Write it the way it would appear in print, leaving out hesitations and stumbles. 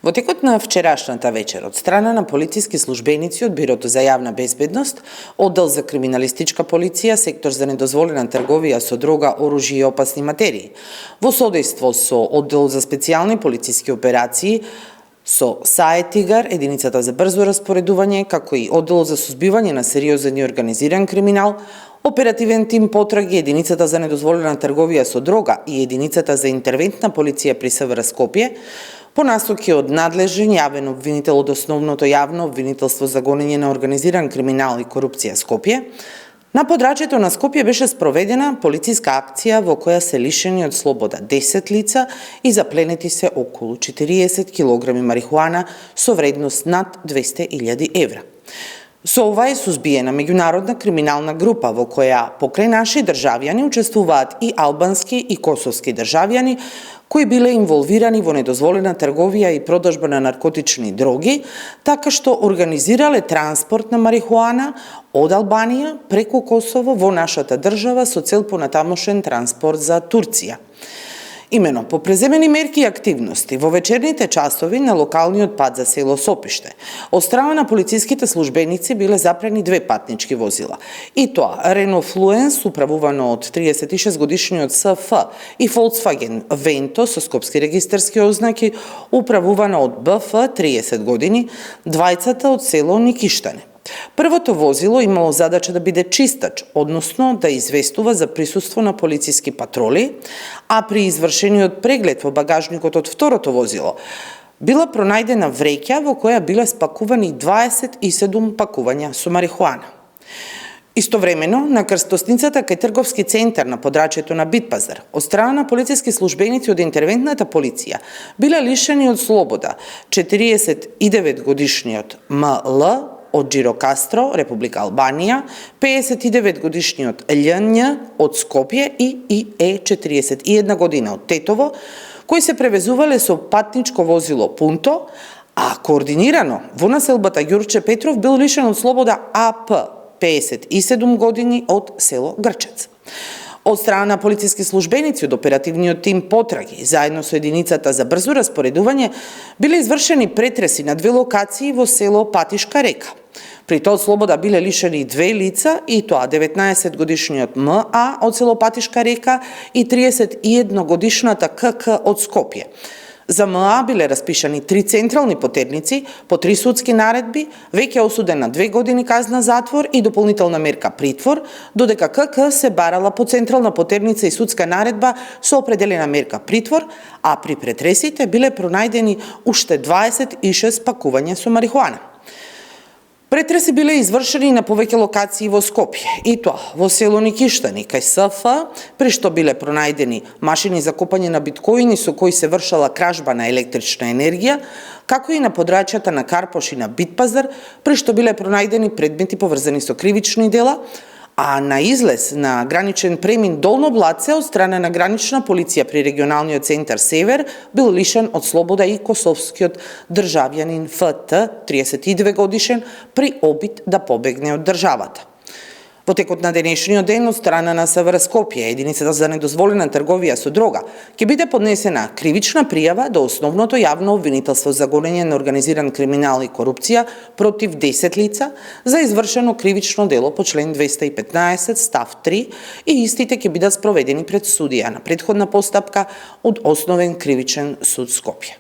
Во текот на вчерашната вечер од страна на полициски службеници од Бирото за јавна безбедност, Оддел за криминалистичка полиција, сектор за недозволена трговија со дрога, оружје и опасни материи, во содејство со Оддел за специјални полициски операции, со САЕ Тигар, единицата за брзо распоредување, како и Оддел за сузбивање на сериозен и организиран криминал, оперативен тим потраги, единицата за недозволена трговија со дрога и единицата за интервентна полиција при СВР Скопје, по насоки од надлежен јавен обвинител од Основното јавно обвинителство за гонење на организиран криминал и корупција Скопје, на подрачјето на Скопје беше спроведена полициска акција во која се лишени од слобода 10 лица и запленети се околу 40 килограми марихуана со вредност над 200.000 евра. Со ова е сузбиена меѓународна криминална група во која покрај наши државјани учествуваат и албански и косовски државјани кои биле инволвирани во недозволена трговија и продажба на наркотични дроги, така што организирале транспорт на марихуана од Албанија преку Косово во нашата држава со цел понатамошен транспорт за Турција. Имено, по преземени мерки и активности, во вечерните часови на локалниот пат за село Сопиште, од страна на полициските службеници биле запрени две патнички возила. И тоа, Рено Флуенс, управувано од 36 годишниот СФ, и Volkswagen Vento со скопски регистарски ознаки, управувано од БФ 30 години, двајцата од село Никиштане. Првото возило имало задача да биде чистач, односно да известува за присуство на полициски патроли, а при извршениот преглед во багажникот од второто возило била пронајдена вреќа во која биле спакувани 27 пакувања со марихуана. Истовремено, на крстосницата кај трговски центар на подрачјето на Битпазар, од страна на полициски службеници од интервентната полиција, биле лишени од слобода 49 годишниот МЛ од Джирокастро, Република Албанија, 59 годишниот љН од Скопје и ИЕ 41 година од Тетово, кои се превезувале со патничко возило Пунто, а координирано во населбата Ѓурче Петров бил лишен од слобода АП, 57 години од село Грчец. Од страна на полициски службеници од оперативниот тим потраги, заедно со единицата за брзо распоредување, биле извршени претреси на две локации во село Патишка река. При тоа од слобода биле лишени две лица, и тоа 19 годишниот МА од село Патишка река и 31 годишната КК од Скопје. За МА биле распишани 3 централни потерници, по 3 судски наредби, веќе осуден на 2 години казна затвор и дополнителна мерка притвор, додека КК се барала по централна потерница и судска наредба со определена мерка притвор, а при претресите биле пронајдени уште 26 пакувања со марихуана. Претреси биле извршени на повеќе локации во Скопје, и тоа во село Никиштани, кај СФ, при што биле пронајдени машини за копање на биткоини со кои се вршала кражба на електрична енергија, како и на подрачјата на Карпош и на Битпазар, при што биле пронајдени предмети поврзани со кривични дела, а на излез на граничен премин Долно Блаце од страна на гранична полиција при регионалниот центар Север бил лишен од слобода и косовскиот државјанин ФТ, 32 годишен, при обид да побегне од државата. Во текот на денешниот ден од страна на СВР Скопје, единицата за недозволена трговија со дрога, ќе биде поднесена кривична пријава до Основното јавно обвинителство за гонење на организиран криминал и корупција против 10 лица за извршено кривично дело по член 215 став 3 и истите ќе бидат спроведени пред судија на претходна постапка од Основен кривичен суд Скопје.